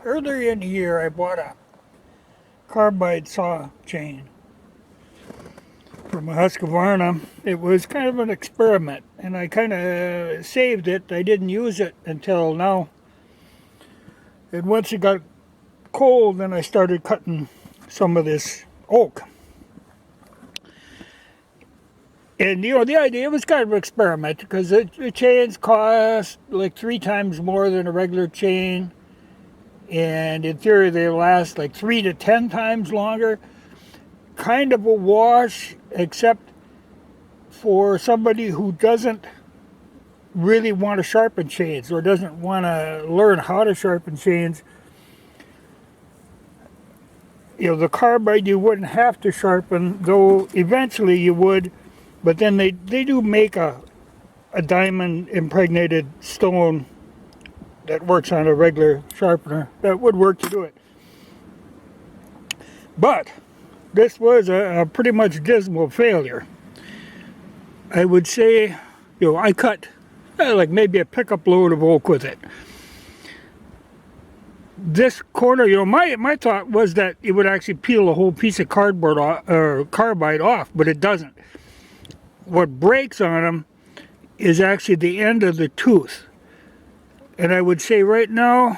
Earlier in the year, I bought a carbide saw chain from a Husqvarna. It was kind of an experiment, and I kind of saved it. I didn't use it until now. And once it got cold, then I started cutting some of this oak. And you know, the idea was kind of an experiment because the chains cost like 3 times more than a regular chain. And in theory, they last like 3 to 10 times longer. Kind of a wash, except for somebody who doesn't really want to sharpen chains or doesn't want to learn how to sharpen chains. You know, the carbide you wouldn't have to sharpen, though eventually you would. But then they do make a diamond impregnated stone that works on a regular sharpener that would work to do it. But this was a pretty much dismal failure. I would say, you know, I cut like maybe a pickup load of oak with it. This corner, you know, my thought was that it would actually peel a whole piece of cardboard off, or carbide off, but it doesn't. What breaks on them is actually the end of the tooth. And I would say right now,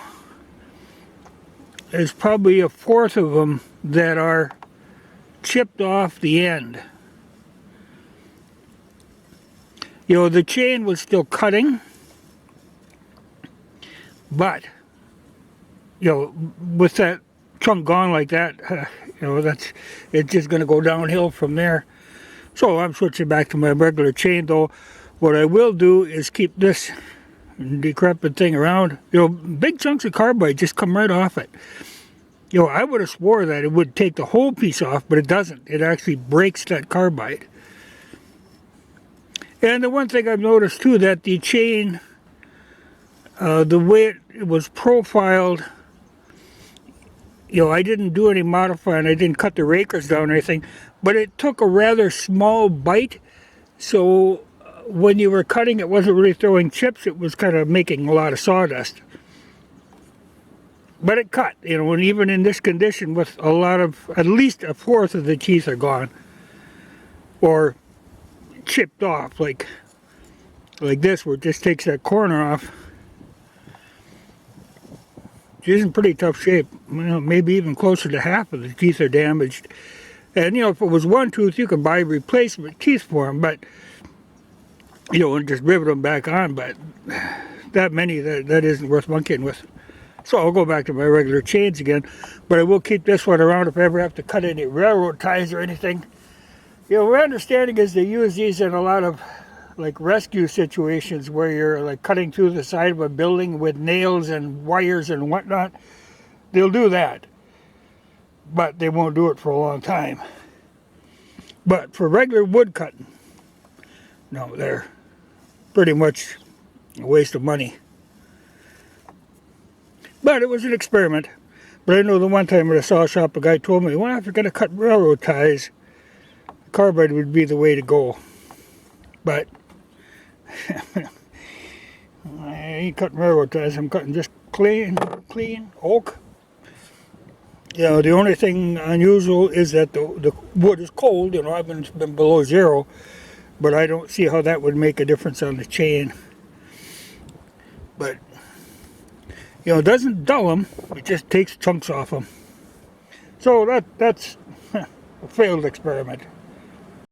there's probably 1/4 of them that are chipped off the end. You know, the chain was still cutting, but, you know, with that chunk gone like that, you know, it's just going to go downhill from there. So I'm switching back to my regular chain, though. What I will do is keep this decrepit thing around. You know, big chunks of carbide just come right off it. You know, I would have swore that it would take the whole piece off, but it doesn't. It actually breaks that carbide. And the one thing I've noticed too, that the chain, the way it was profiled, you know, I didn't do any modifying. I didn't cut the rakers down or anything, but it took a rather small bite. So when you were cutting, it wasn't really throwing chips. It was kind of making a lot of sawdust. But it cut, you know, and even in this condition with a lot of, at least 1/4 of the teeth are gone. Or chipped off, like this, where it just takes that corner off. She's in pretty tough shape. You know, maybe even closer to half of the teeth are damaged. And, you know, if it was one tooth, you could buy replacement teeth for them, but, you know, and just rivet them back on. But that many, that isn't worth monkeying with. So I'll go back to my regular chains again. But I will keep this one around if I ever have to cut any railroad ties or anything. You know, my understanding is they use these in a lot of like rescue situations where you're like cutting through the side of a building with nails and wires and whatnot. They'll do that, but they won't do it for a long time. But for regular wood cutting, no, they're pretty much a waste of money. But it was an experiment. But I know the one time at a saw shop, a guy told me, well, if you're going to cut railroad ties, carbide would be the way to go. But I ain't cutting railroad ties. I'm cutting just clean oak. You know, the only thing unusual is that the wood is cold. You know, I've been below 0, but I don't see how that would make a difference on the chain. But, you know, it doesn't dull them. It just takes chunks off them. So that's a failed experiment.